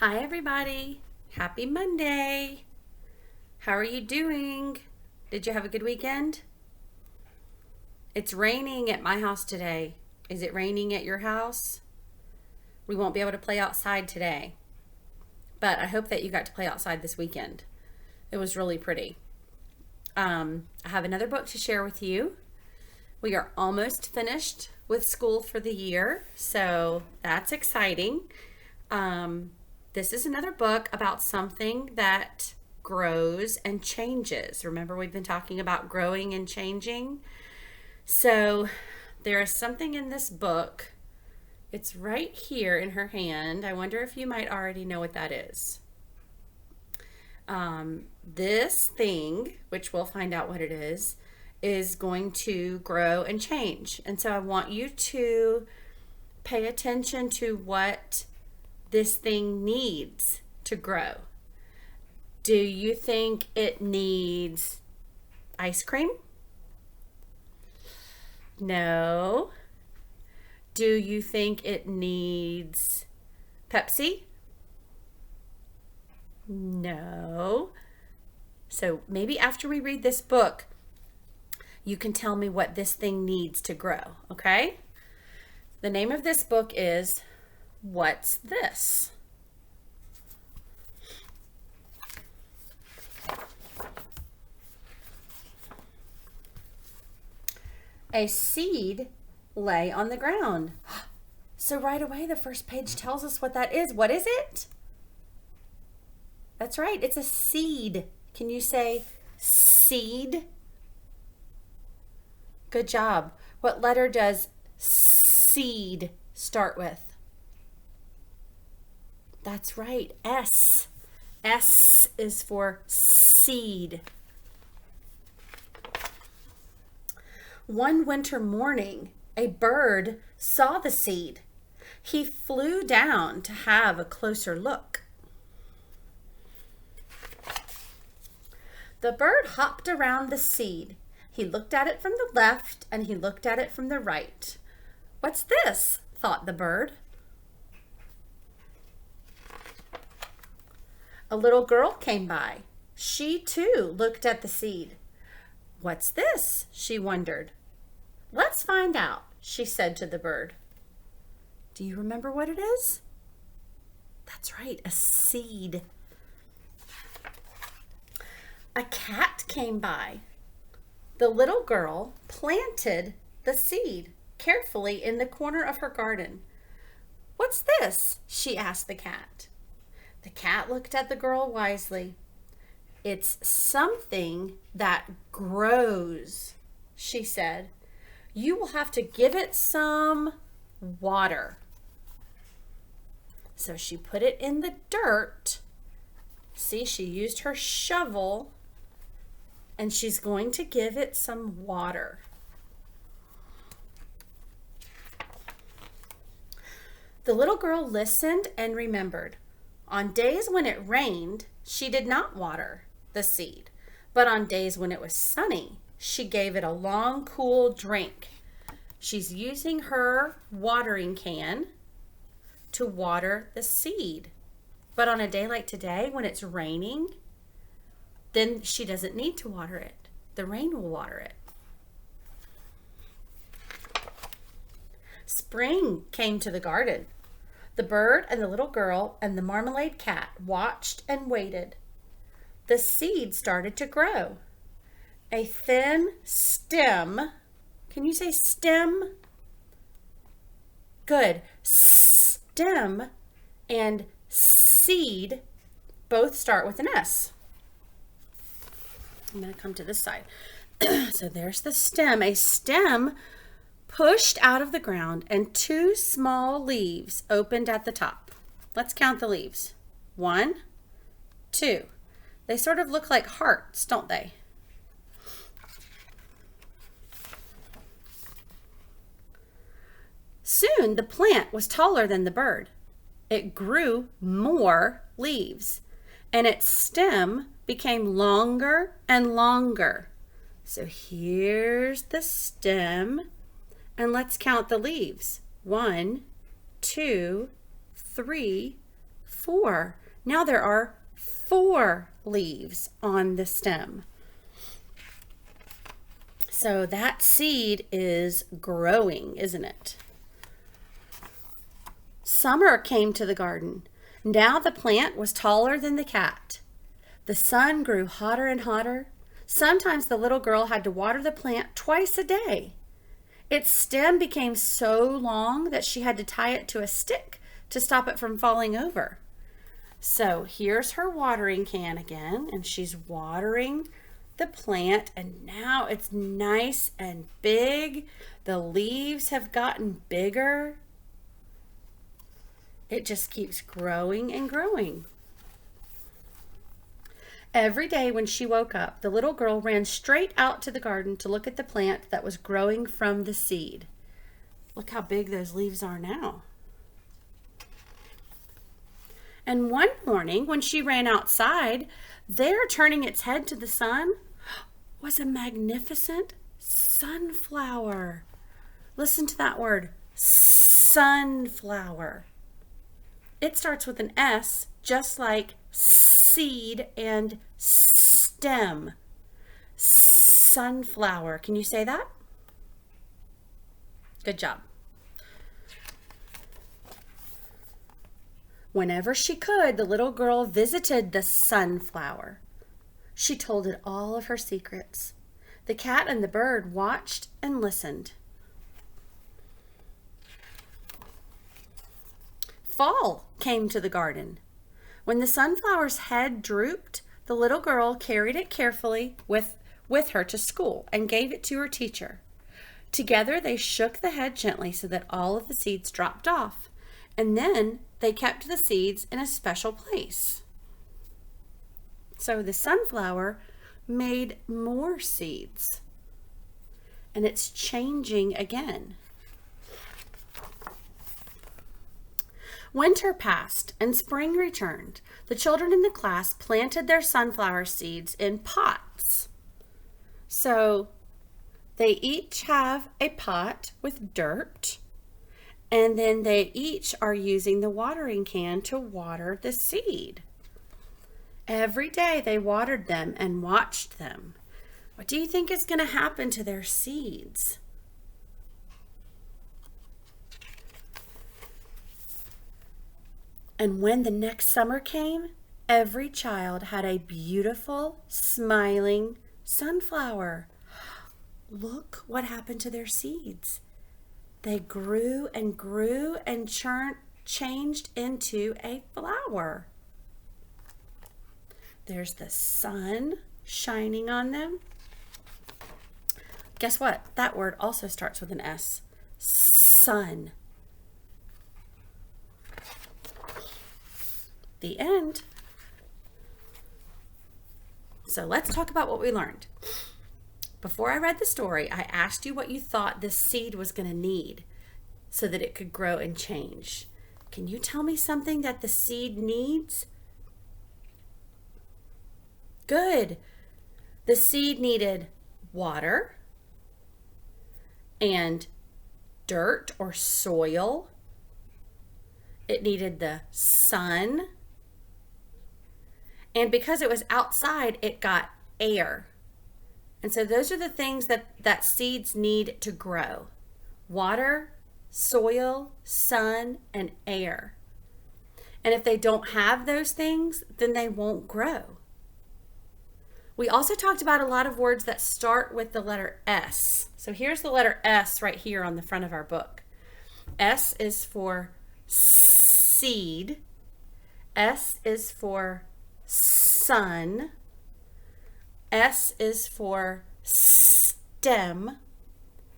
Hi everybody. Happy Monday. How are you doing? Did you have a good weekend? It's raining at my house today. Is it raining at your house? We won't be able to play outside today, but I hope that you got to play outside this weekend. It was really pretty. I have another book to share with you. We are almost finished with school for the year, so that's exciting. This is another book about something that grows and changes. Remember, we've been talking about growing and changing. So there is something in this book. It's right here in her hand. I wonder if you might already know what that is. This thing, which we'll find out what it is going to grow and change. And so I want you to pay attention to what this thing needs to grow. Do you think it needs ice cream? No. Do you think it needs Pepsi? No. So maybe after we read this book, you can tell me what this thing needs to grow, okay? The name of this book is What's This? A seed lay on the ground. So right away, the first page tells us what that is. What is it? That's right, it's a seed. Can you say seed? Good job. What letter does seed start with? That's right, S. S is for seed. One winter morning, a bird saw the seed. He flew down to have a closer look. The bird hopped around the seed. He looked at it from the left and he looked at it from the right. What's this? Thought the bird. A little girl came by. She too looked at the seed. What's this? She wondered. Let's find out, she said to the bird. Do you remember what it is? That's right, a seed. A cat came by. The little girl planted the seed carefully in the corner of her garden. What's this? She asked the cat. The cat looked at the girl wisely. It's something that grows, she said. You will have to give it some water. So she put it in the dirt. See, she used her shovel and she's going to give it some water. The little girl listened and remembered. On days when it rained, she did not water the seed, but on days when it was sunny, she gave it a long, cool drink. She's using her watering can to water the seed. But on a day like today, when it's raining, then she doesn't need to water it. The rain will water it. Spring came to the garden. The bird and the little girl and the marmalade cat watched and waited. The seed started to grow. A thin stem. Can you say stem? Good. Stem and seed both start with an S. I'm going to come to this side. So there's the stem. A stem pushed out of the ground and two small leaves opened at the top. Let's count the leaves. 1, 2. They sort of look like hearts, don't they? Soon the plant was taller than the bird. It grew more leaves, and its stem became longer and longer. So here's the stem, and let's count the leaves. 1, 2, 3, 4. Now there are 4 leaves on the stem. So that seed is growing, isn't it? Summer came to the garden. Now the plant was taller than the cat. The sun grew hotter and hotter. Sometimes the little girl had to water the plant twice a day. Its stem became so long that she had to tie it to a stick to stop it from falling over. So here's her watering can again, and she's watering the plant, and now it's nice and big. The leaves have gotten bigger. It just keeps growing and growing. Every day when she woke up, the little girl ran straight out to the garden to look at the plant that was growing from the seed. Look how big those leaves are now. And one morning when she ran outside, there, turning its head to the sun, was a magnificent sunflower. Listen to that word, sunflower. It starts with an S, just like seed and stem. Sunflower. Can you say that? Good job. Whenever she could, the little girl visited the sunflower. She told it all of her secrets. The cat and the bird watched and listened. Fall came to the garden. When the sunflower's head drooped, the little girl carried it carefully with her to school and gave it to her teacher. Together they shook the head gently so that all of the seeds dropped off, and then they kept the seeds in a special place. So the sunflower made more seeds, and it's changing again. Winter passed and spring returned. The children in the class planted their sunflower seeds in pots. So they each have a pot with dirt, and then they each are using the watering can to water the seed. Every day they watered them and watched them. What do you think is going to happen to their seeds? And when the next summer came, every child had a beautiful, smiling sunflower. Look what happened to their seeds. They grew and grew and changed into a flower. There's the sun shining on them. Guess what? That word also starts with an S. Sun. The end. So let's talk about what we learned. Before I read the story, I asked you what you thought this seed was going to need so that it could grow and change. Can you tell me something that the seed needs? Good. The seed needed water and dirt or soil. It needed the sun. And because it was outside, it got air. And so those are the things that seeds need to grow. Water, soil, sun, and air. And if they don't have those things, then they won't grow. We also talked about a lot of words that start with the letter S. So here's the letter S right here on the front of our book. S is for seed. S is for sun. S is for stem.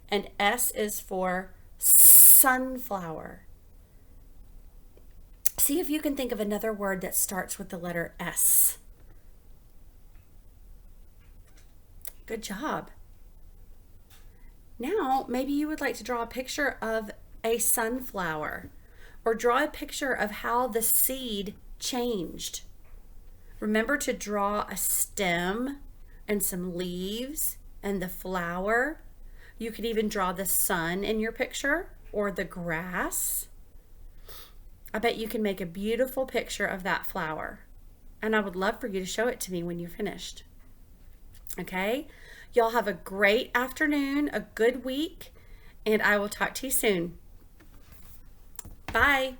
And S is for sunflower. See if you can think of another word that starts with the letter S. Good job. Now, maybe you would like to draw a picture of a sunflower, or draw a picture of how the seed changed. Remember to draw a stem and some leaves and the flower. You could even draw the sun in your picture or the grass. I bet you can make a beautiful picture of that flower. And I would love for you to show it to me when you're finished. Okay? Y'all have a great afternoon, a good week, and I will talk to you soon. Bye.